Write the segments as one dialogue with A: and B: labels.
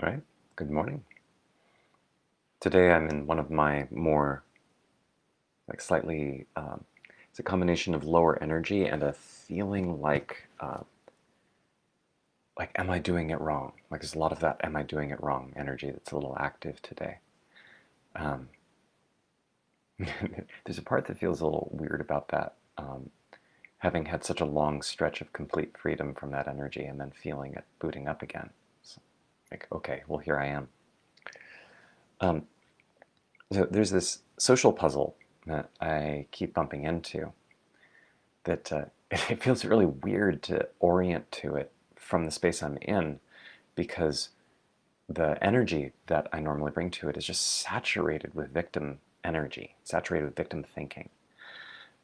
A: All right, good morning. Today I'm in one of my more slightly, it's a combination of lower energy and a feeling like, am I doing it wrong? Like there's a lot of that, am I doing it wrong energy that's a little active today. Um, there's a part that feels a little weird about that, having had such a long stretch of complete freedom from that energy and then feeling it booting up again. So, like, okay, well, here I am. Um, So there's this social puzzle that I keep bumping into that it feels really weird to orient to it from the space I'm in because the energy that I normally bring to it is just saturated with victim energy, saturated with victim thinking.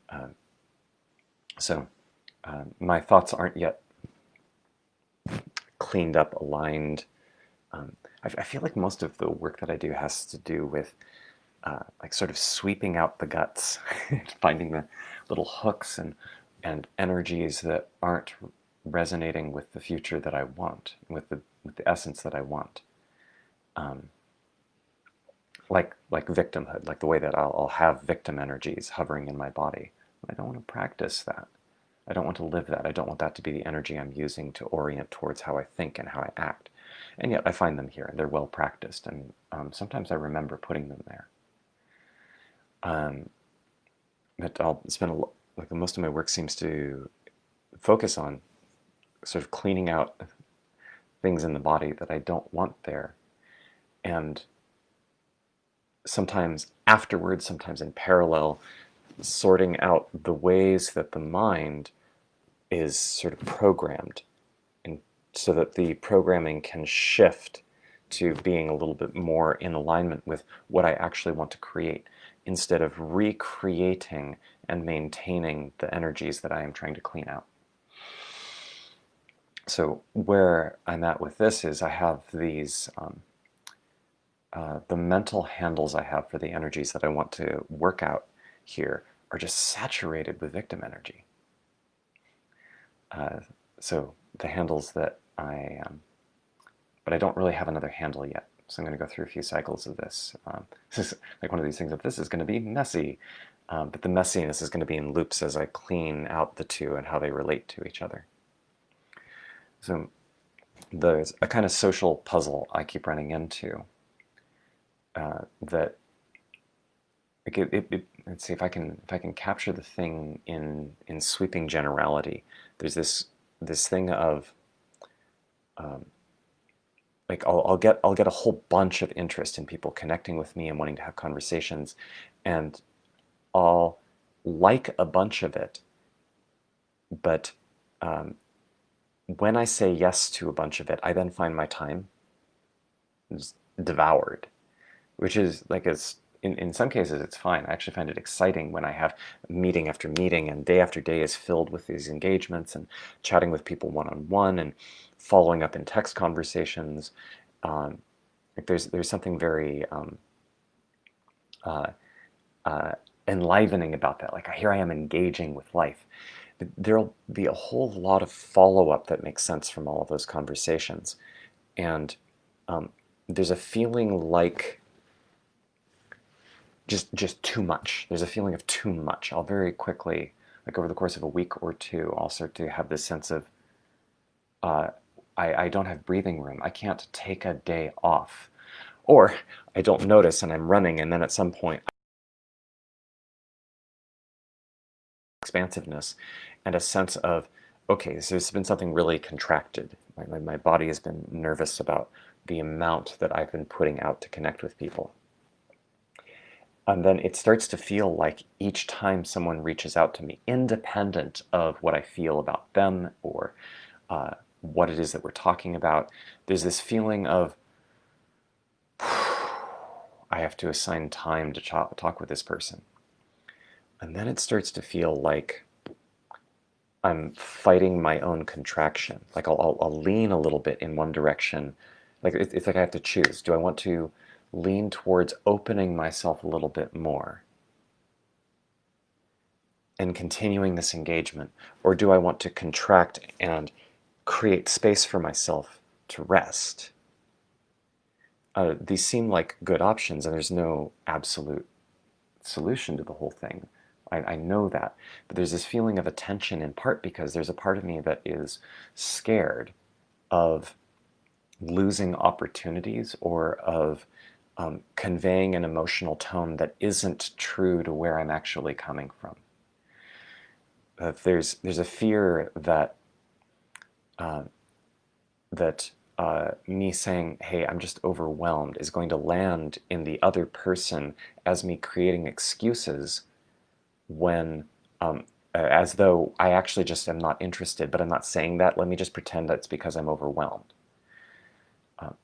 A: Uh, so my thoughts aren't yet cleaned up, aligned. I feel like most of the work that I do has to do with like sort of sweeping out the guts, finding the little hooks and energies that aren't resonating with the future that I want, with the essence that I want. Um, like victimhood, like the way that I'll have victim energies hovering in my body. I don't want to practice that. I don't want to live that. I don't want that to be the energy I'm using to orient towards how I think and how I act. And yet I find them here, and they're well practiced, and sometimes I remember putting them there. Um, but I'll spend like most of my work seems to focus on sort of cleaning out things in the body that I don't want there, and sometimes afterwards, sometimes in parallel, sorting out the ways that the mind is sort of programmed, and so that the programming can shift to being a little bit more in alignment with what I actually want to create, instead of recreating and maintaining the energies that I am trying to clean out. So where I'm at with this is I have these, the mental handles I have for the energies that I want to work out here are just saturated with victim energy. Uh, so the handles that but I don't really have another handle yet. So I'm going to go through a few cycles of this. This is like one of these things of this is going to be messy, but the messiness is going to be in loops as I clean out the two and how they relate to each other. So there's a kind of social puzzle I keep running into that let's see if I can capture the thing in sweeping generality. There's this thing of like I'll get a whole bunch of interest in people connecting with me and wanting to have conversations, and I'll like a bunch of it, but um, when I say yes to a bunch of it, I then find my time is devoured, which is like in some cases it's fine. I actually find it exciting when I have meeting after meeting and day after day is filled with these engagements and chatting with people one-on-one and following up in text conversations. Um, like there's something very uh, uh, enlivening about that. Like here I am engaging with life. But there'll be a whole lot of follow-up that makes sense from all of those conversations, and um, there's a feeling like just too much. There's a feeling of too much. I'll very quickly, like over the course of a week or two, I'll start to have this sense of uh, I don't have breathing room. I can't take a day off. Or I don't notice and I'm running, and then at some point, expansiveness and a sense of, okay, so there's been something really contracted. My body has been nervous about the amount that I've been putting out to connect with people. And then it starts to feel like each time someone reaches out to me, independent of what I feel about them or what it is that we're talking about, there's this feeling of I have to assign time to talk with this person. And then it starts to feel like I'm fighting my own contraction. Like I'll lean a little bit in one direction. Like it's like I have to choose. Do I want to lean towards opening myself a little bit more and continuing this engagement? Or do I want to contract and create space for myself to rest? these seem like good options, and there's no absolute solution to the whole thing. I know that. But there's this feeling of a tension, in part because there's a part of me that is scared of losing opportunities, or of conveying an emotional tone that isn't true to where I'm actually coming from. There's a fear that uh, me saying, "Hey, I'm just overwhelmed," is going to land in the other person as me creating excuses when, as though I actually just am not interested, but I'm not saying that. Let me just pretend that it's because I'm overwhelmed.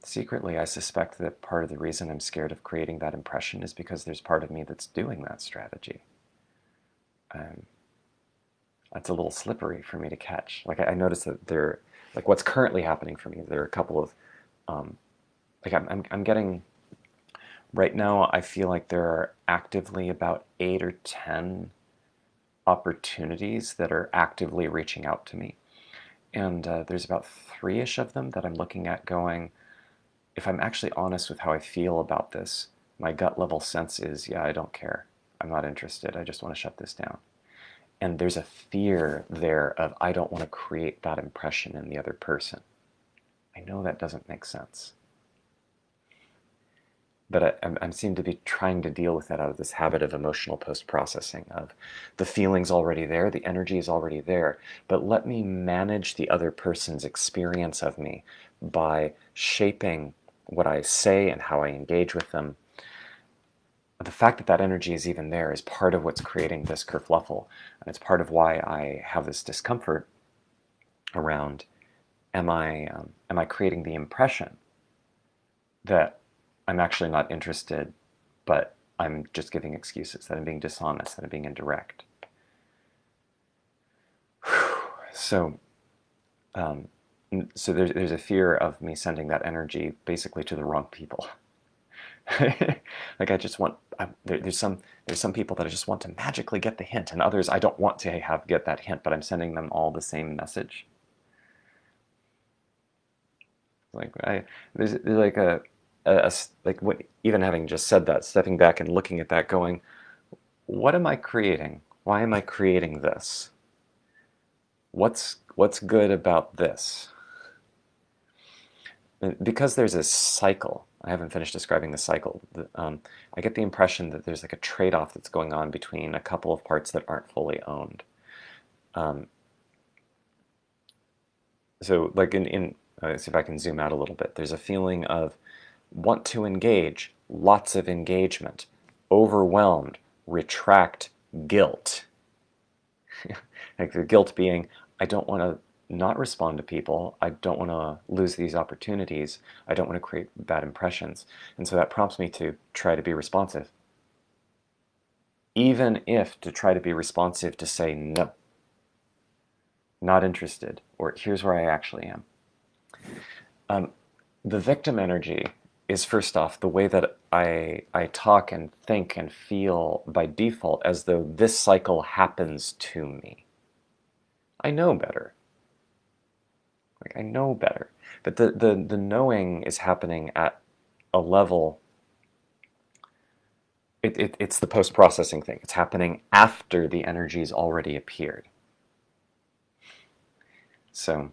A: Secretly, I suspect that part of the reason I'm scared of creating that impression is because there's part of me that's doing that strategy. Um, that's a little slippery for me to catch. Like I notice that like what's currently happening for me, there are a couple of, like I'm getting, right now I feel like there are actively about 8 or 10 opportunities that are actively reaching out to me. And there's about 3-ish of them that I'm looking at going, if I'm actually honest with how I feel about this, my gut level sense is, yeah, I don't care. I'm not interested. I just want to shut this down. And there's a fear there of, I don't want to create that impression in the other person. I know that doesn't make sense. But I seem to be trying to deal with that out of this habit of emotional post-processing, of the feeling's already there, the energy is already there, but let me manage the other person's experience of me by shaping what I say and how I engage with them. The fact that that energy is even there is part of what's creating this kerfluffle, and it's part of why I have this discomfort around, am I creating the impression that I'm actually not interested, but I'm just giving excuses, that I'm being dishonest, that I'm being indirect. So, so there's a fear of me sending that energy basically to the wrong people. Like I just want, there's some people that I just want to magically get the hint, and others I don't want to get that hint, but I'm sending them all the same message. Like there's like like what, even having just said that, stepping back and looking at that, going, what am I creating? Why am I creating this? What's good about this? Because there's a cycle. I haven't finished describing the cycle. I get the impression that there's like a trade-off that's going on between a couple of parts that aren't fully owned. Um, so like let's see if I can zoom out a little bit. There's a feeling of want to engage, lots of engagement, overwhelmed, retract, guilt. Like the guilt being, I don't want to not respond to people. I don't want to lose these opportunities. I don't want to create bad impressions. And so that prompts me to try to be responsive. Even if to try to be responsive to say no, not interested, or here's where I actually am. The victim energy is, first off, the way that I talk and think and feel by default, as though this cycle happens to me. I know better. Like I know better. But the knowing is happening at a level, it's the post-processing thing. It's happening after the energy's already appeared. So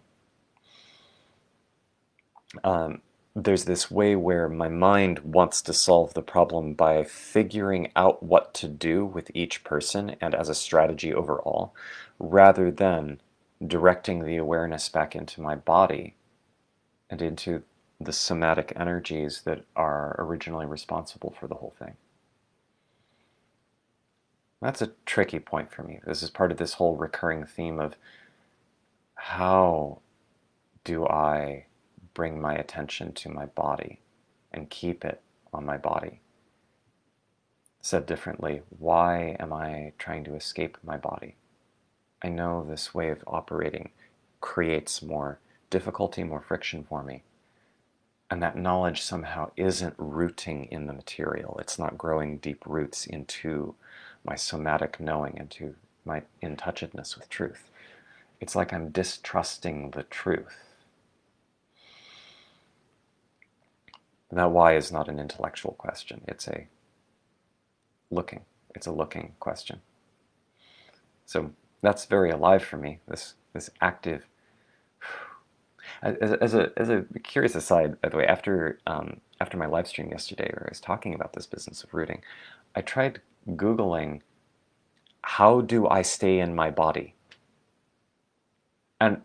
A: there's this way where my mind wants to solve the problem by figuring out what to do with each person and as a strategy overall, rather than directing the awareness back into my body and into the somatic energies that are originally responsible for the whole thing. That's a tricky point for me. This is part of this whole recurring theme of, how do I bring my attention to my body and keep it on my body? Said differently, why am I trying to escape my body? I know this way of operating creates more difficulty, more friction for me. And that knowledge somehow isn't rooting in the material. It's not growing deep roots into my somatic knowing, into my in-touchedness with truth. It's like I'm distrusting the truth. And that why is not an intellectual question. Looking. It's a looking question. So that's very alive for me, this active. As a curious aside, by the way, after my live stream yesterday, where I was talking about this business of rooting, I tried Googling, how do I stay in my body? And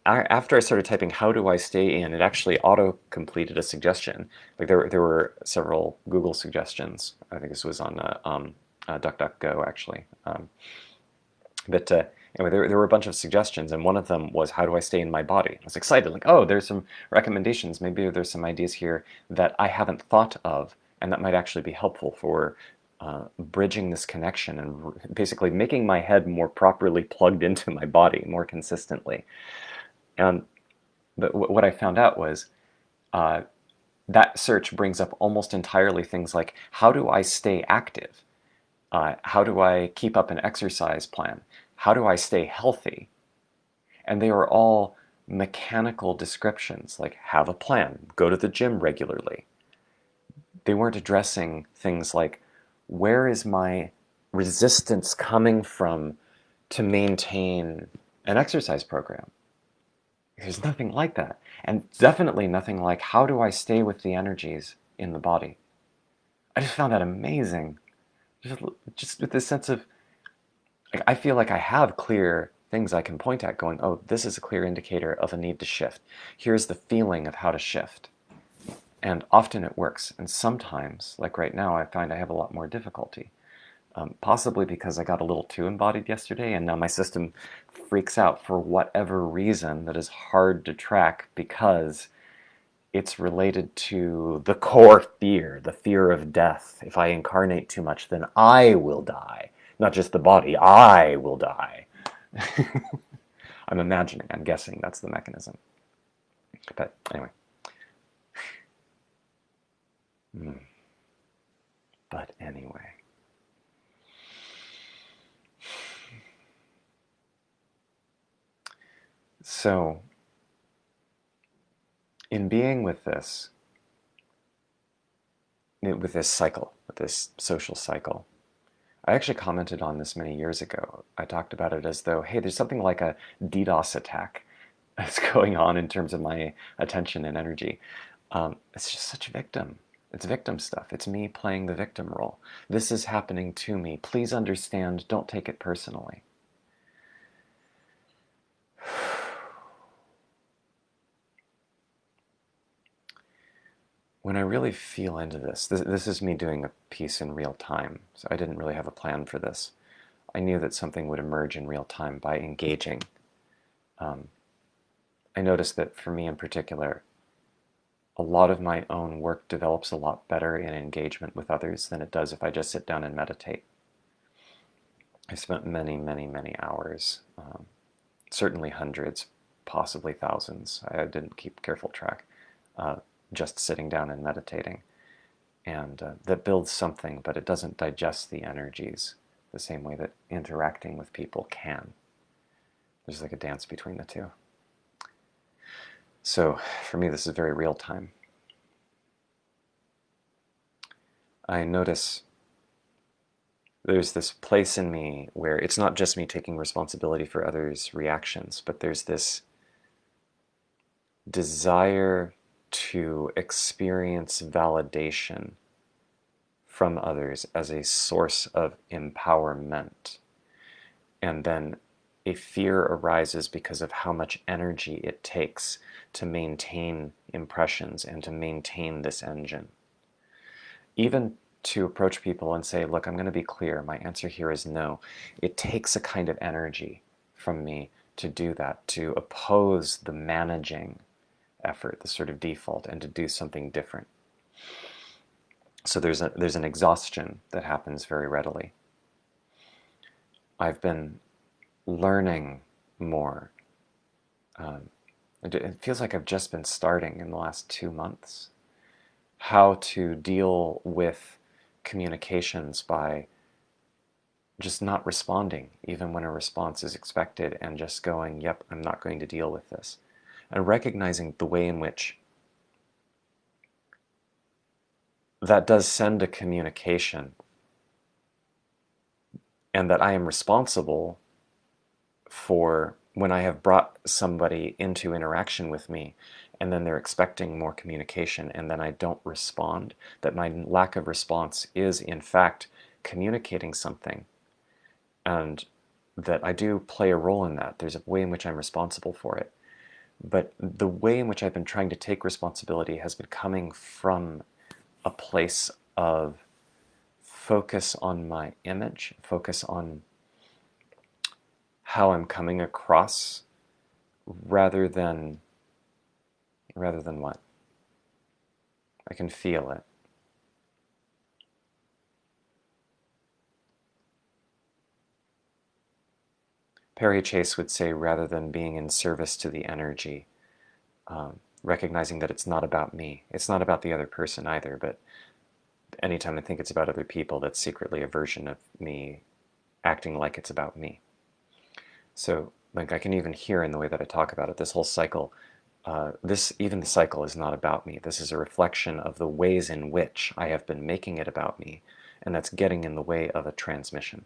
A: after I started typing, how do I stay in, it actually auto-completed a suggestion. Like there were several Google suggestions. I think this was on DuckDuckGo, actually. But anyway, there were a bunch of suggestions, and one of them was, how do I stay in my body? I was excited, like, oh, there's some recommendations. Maybe there's some ideas here that I haven't thought of, and that might actually be helpful for bridging this connection and basically making my head more properly plugged into my body more consistently. But what I found out was that search brings up almost entirely things like, how do I stay active? How do I keep up an exercise plan? How do I stay healthy? And they are all mechanical descriptions, like have a plan, go to the gym regularly. They weren't addressing things like, where is my resistance coming from to maintain an exercise program? There's nothing like that. And definitely nothing like, how do I stay with the energies in the body? I just found that amazing. Just with this sense of, like, I feel like I have clear things I can point at going, oh, this is a clear indicator of a need to shift. Here's the feeling of how to shift. And often it works. And sometimes, like right now, I find I have a lot more difficulty. Possibly because I got a little too embodied yesterday, and now my system freaks out for whatever reason that is hard to track, because it's related to the core fear, the fear of death. If I incarnate too much, then I will die. Not just the body, I will die. I'm imagining, I'm guessing that's the mechanism. But anyway. But anyway. So, in being with this cycle, with this social cycle, I actually commented on this many years ago. I talked about it as though, hey, there's something like a DDoS attack that's going on in terms of my attention and energy. It's just such a victim. It's victim stuff. It's me playing the victim role. This is happening to me. Please understand. Don't take it personally. When I really feel into this is me doing a piece in real time, so I didn't really have a plan for this. I knew that something would emerge in real time by engaging. I noticed that for me in particular, a lot of my own work develops a lot better in engagement with others than it does if I just sit down and meditate. I spent many, many, many hours, certainly hundreds, possibly thousands. I didn't keep careful track. Just sitting down and meditating. And that builds something, but it doesn't digest the energies the same way that interacting with people can. There's like a dance between the two. So for me, this is very real time. I notice there's this place in me where it's not just me taking responsibility for others' reactions, but there's this desire to experience validation from others as a source of empowerment. And then a fear arises because of how much energy it takes to maintain impressions and to maintain this engine. Even to approach people and say, look, I'm going to be clear, my answer here is no. It takes a kind of energy from me to do that, to oppose the managing effort, the sort of default, and to do something different. So there's an exhaustion that happens very readily. I've been learning more. It feels like I've just been starting in the last 2 months how to deal with communications by just not responding, even when a response is expected, and just going, yep, I'm not going to deal with this. And recognizing the way in which that does send a communication, and that I am responsible for when I have brought somebody into interaction with me and then they're expecting more communication and then I don't respond, that my lack of response is in fact communicating something, and that I do play a role in that. There's a way in which I'm responsible for it. But the way in which I've been trying to take responsibility has been coming from a place of focus on my image, focus on how I'm coming across, rather than what? I can feel it. Perry Chase would say, rather than being in service to the energy, recognizing that it's not about me. It's not about the other person either, but anytime I think it's about other people, that's secretly a version of me acting like it's about me. So, like, I can even hear in the way that I talk about it, this whole cycle, even the cycle is not about me. This is a reflection of the ways in which I have been making it about me, and that's getting in the way of a transmission.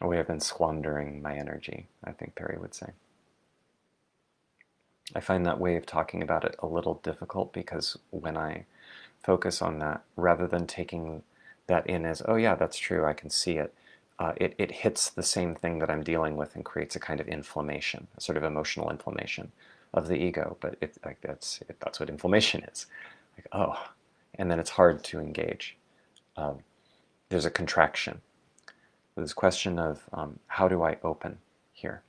A: A way I've been squandering my energy, I think Perry would say. I find that way of talking about it a little difficult, because when I focus on that, rather than taking that in as, oh yeah, that's true, I can see it, it hits the same thing that I'm dealing with and creates a kind of inflammation, a sort of emotional inflammation of the ego. But that's what inflammation is. Like, oh, and then it's hard to engage. There's a contraction. This question of how do I open here?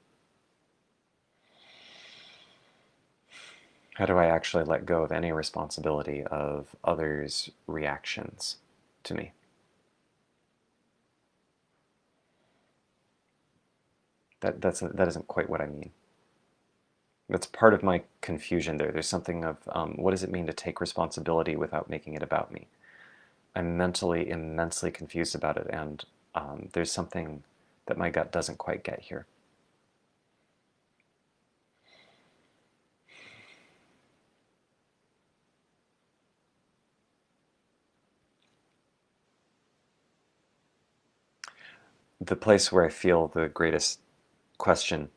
A: How do I actually let go of any responsibility of others' reactions to me? That isn't quite what I mean. That's part of my confusion there. There's something of what does it mean to take responsibility without making it about me? I'm mentally immensely confused about it, and there's something that my gut doesn't quite get here. The place where I feel the greatest question,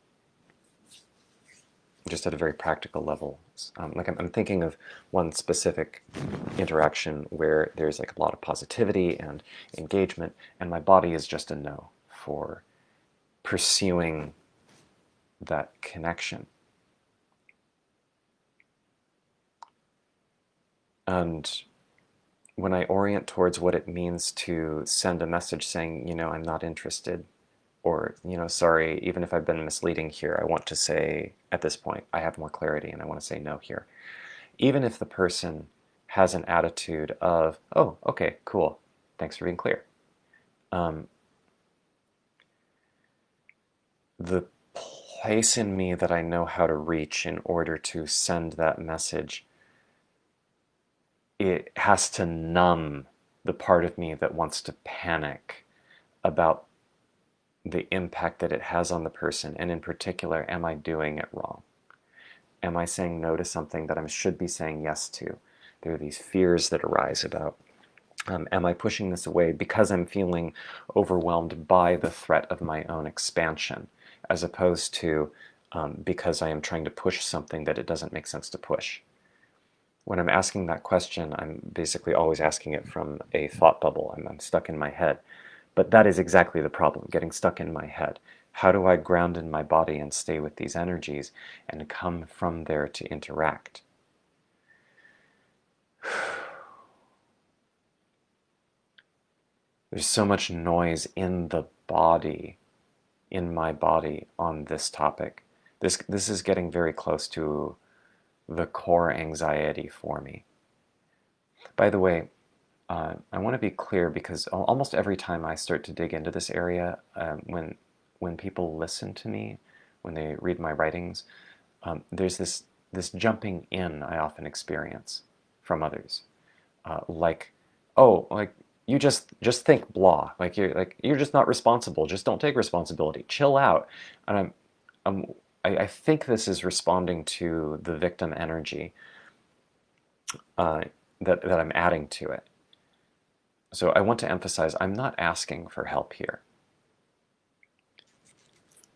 A: just at a very practical level, like I'm thinking of one specific interaction where there's like a lot of positivity and engagement, and my body is just a no for pursuing that connection. And when I orient towards what it means to send a message saying, I'm not interested, or, sorry, even if I've been misleading here, I want to say at this point, I have more clarity and I want to say no here. Even if the person has an attitude of, oh, okay, cool, thanks for being clear. The place in me that I know how to reach in order to send that message, it has to numb the part of me that wants to panic about the impact that it has on the person, and in particular, am I doing it wrong? Am I saying no to something that I should be saying yes to? There are these fears that arise about, am I pushing this away because I'm feeling overwhelmed by the threat of my own expansion, as opposed to because I am trying to push something that it doesn't make sense to push? When I'm asking that question, I'm basically always asking it from a thought bubble. I'm stuck in my head. But that is exactly the problem, getting stuck in my head. How do I ground in my body and stay with these energies and come from there to interact? There's so much noise in the body, in my body, on this topic. This is getting very close to the core anxiety for me. By the way, I want to be clear, because almost every time I start to dig into this area, when people listen to me, when they read my writings, there's this jumping in I often experience from others, like, oh, like, you just think blah, like you're just not responsible. Just don't take responsibility. Chill out. And I think this is responding to the victim energy. uh, that I'm adding to it. So I want to emphasize, I'm not asking for help here.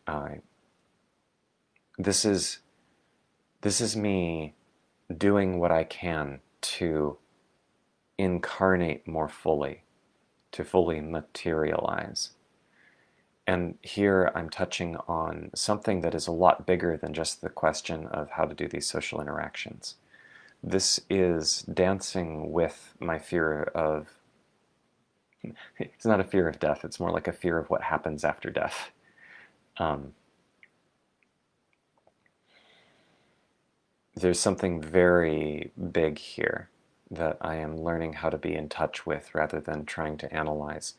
A: Uh, this is me doing what I can to incarnate more fully, to fully materialize. And here I'm touching on something that is a lot bigger than just the question of how to do these social interactions. This is dancing with my fear of, it's not a fear of death, it's more like a fear of what happens after death. There's something very big here that I am learning how to be in touch with rather than trying to analyze,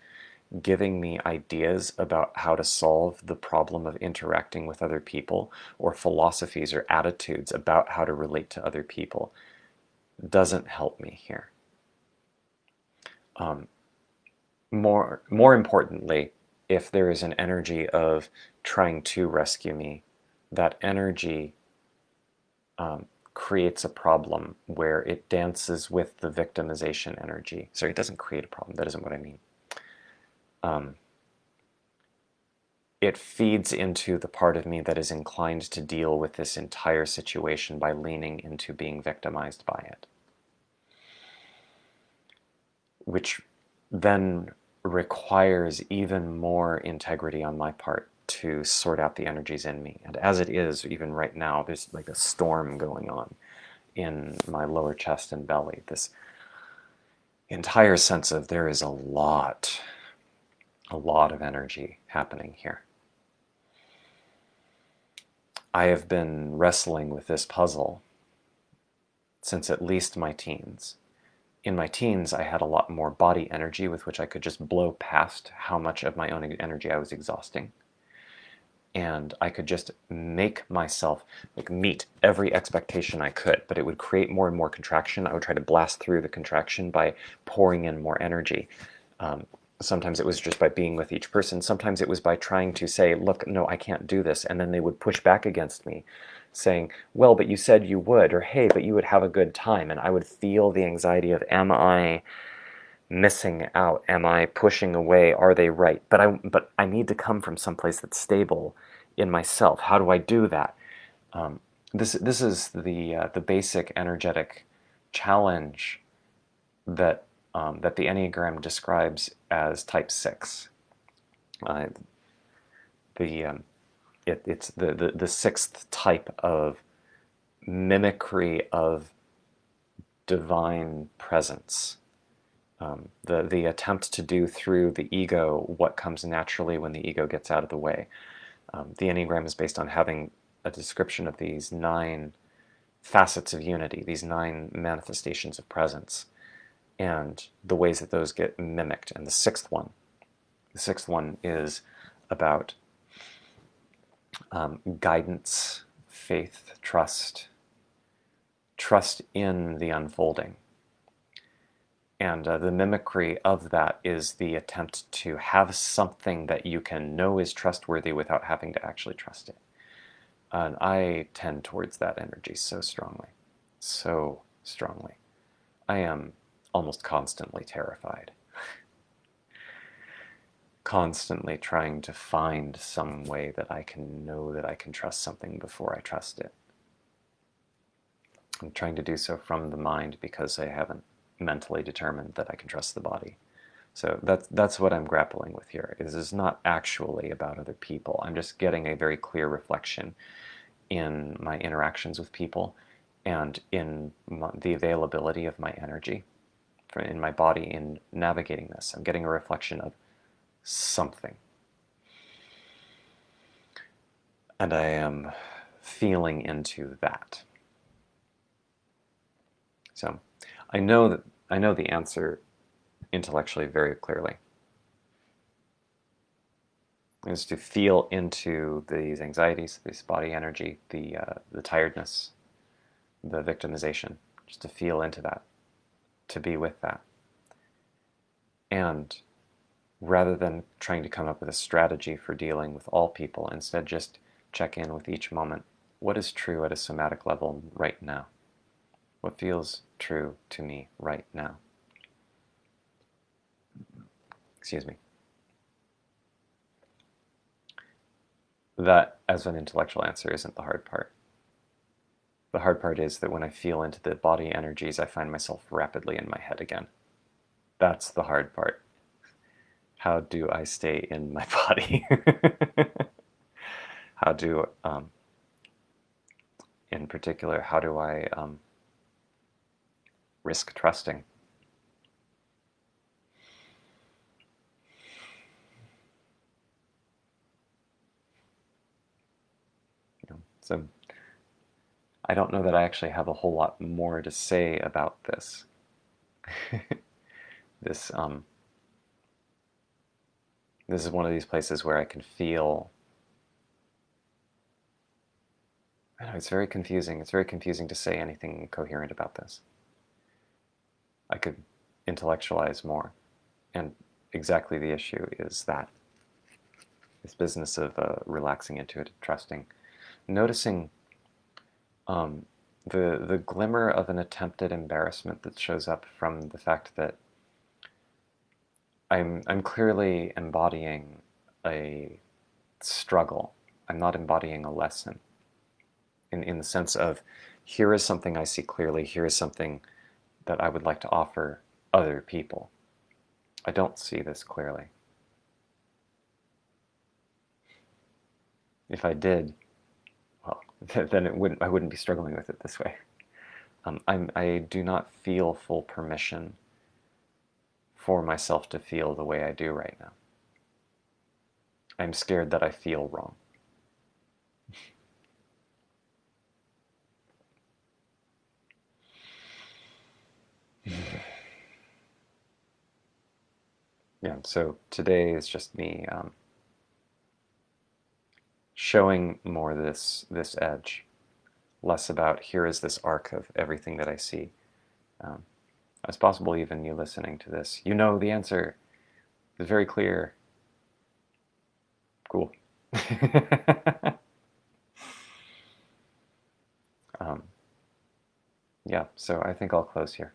A: giving me ideas about how to solve the problem of interacting with other people, or philosophies or attitudes about how to relate to other people, doesn't help me here. More importantly, if there is an energy of trying to rescue me, that energy creates a problem where it dances with the victimization energy. Sorry, it doesn't create a problem. That isn't what I mean. It feeds into the part of me that is inclined to deal with this entire situation by leaning into being victimized by it, which then requires even more integrity on my part to sort out the energies in me. And as it is, even right now, there's like a storm going on in my lower chest and belly. This entire sense of there is a lot of energy happening here. I have been wrestling with this puzzle since at least my teens. In my teens, I had a lot more body energy with which I could just blow past how much of my own energy I was exhausting. And I could just make myself like meet every expectation I could, but it would create more and more contraction. I would try to blast through the contraction by pouring in more energy. Sometimes it was just by being with each person. Sometimes it was by trying to say, look, no, I can't do this. And then they would push back against me, saying, well, but you said you would, or hey, but you would have a good time. And I would feel the anxiety of, am I missing out? Am I pushing away? Are they right? But I need to come from someplace that's stable in myself. How do I do that? This is the basic energetic challenge that that the Enneagram describes as Type 6. Uh, it's the sixth type of mimicry of divine presence. The attempt to do through the ego what comes naturally when the ego gets out of the way. The Enneagram is based on having a description of these 9 facets of unity, these 9 manifestations of presence, and the ways that those get mimicked. And the sixth one is about guidance, faith, trust in the unfolding. And the mimicry of that is the attempt to have something that you can know is trustworthy without having to actually trust it. And I tend towards that energy so strongly. So strongly. I am almost constantly terrified. Constantly trying to find some way that I can know that I can trust something before I trust it. I'm trying to do so from the mind because I haven't mentally determined that I can trust the body. So that's what I'm grappling with here. It is not actually about other people. I'm just getting a very clear reflection in my interactions with people and in the availability of my energy in my body in navigating this. I'm getting a reflection of something. And I am feeling into that. So I know the answer intellectually very clearly. Is to feel into these anxieties, this body energy, the tiredness, the victimization, just to feel into that, to be with that. And rather than trying to come up with a strategy for dealing with all people, instead just check in with each moment. What is true at a somatic level right now? What feels true to me right now? Excuse me. That, as an intellectual answer, isn't the hard part. The hard part is that when I feel into the body energies, I find myself rapidly in my head again. That's the hard part. How do I stay in my body? How do, in particular, how do I risk trusting? So I don't know that I actually have a whole lot more to say about this. This this is one of these places where I can feel. I know it's very confusing. It's very confusing to say anything coherent about this. I could intellectualize more, and exactly the issue is that this business of relaxing into it, trusting, noticing the glimmer of an attempted embarrassment that shows up from the fact that I'm clearly embodying a struggle. I'm not embodying a lesson in the sense of here is something I see clearly, here is something that I would like to offer other people. I don't see this clearly. If I did, well, then I wouldn't be struggling with it this way. I do not feel full permission for myself to feel the way I do right now. I'm scared that I feel wrong. Yeah, so today is just me showing more this edge, less about here is this arc of everything that I see. As possible, even you listening to this, you know the answer is very clear. Cool. Yeah, so I think I'll close here.